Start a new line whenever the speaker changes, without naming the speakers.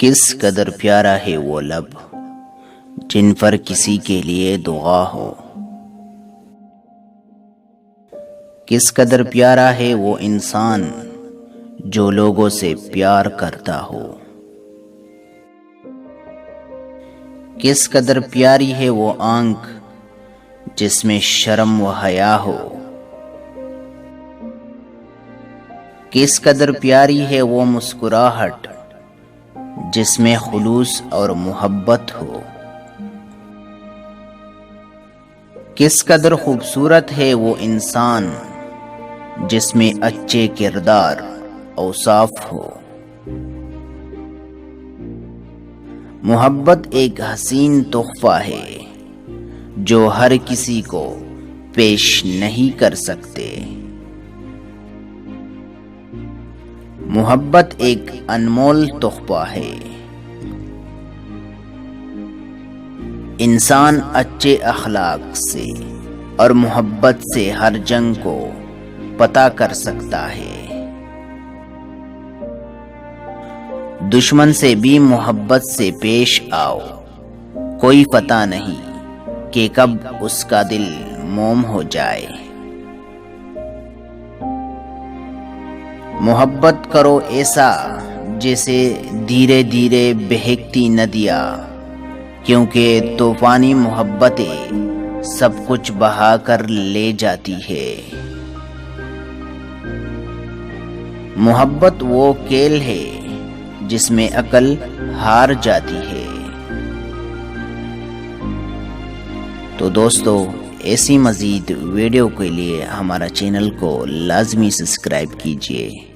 کس قدر پیارا ہے وہ لب جن پر کسی کے لیے دعا ہو، کس قدر پیارا ہے وہ انسان جو لوگوں سے پیار کرتا ہو، کس قدر پیاری ہے وہ آنکھ جس میں شرم و حیا ہو، کس قدر پیاری ہے وہ مسکراہٹ جس میں خلوص اور محبت ہو، کس قدر خوبصورت ہے وہ انسان جس میں اچھے کردار اوصاف ہو۔ محبت ایک حسین تحفہ ہے جو ہر کسی کو پیش نہیں کر سکتے۔ محبت ایک انمول تحفہ ہے۔ انسان اچھے اخلاق سے اور محبت سے ہر جنگ کو پتہ کر سکتا ہے۔ دشمن سے بھی محبت سے پیش آؤ، کوئی پتہ نہیں کہ کب اس کا دل موم ہو جائے۔ محبت کرو ایسا جیسے دھیرے دھیرے بہکتی ندیاں، کیونکہ طوفانی محبتیں سب کچھ بہا کر لے جاتی ہے۔ محبت وہ کھیل ہے جس میں عقل ہار جاتی ہے۔ تو دوستو، ایسی مزید ویڈیو کے لیے ہمارا چینل کو لازمی سبسکرائب کیجیے۔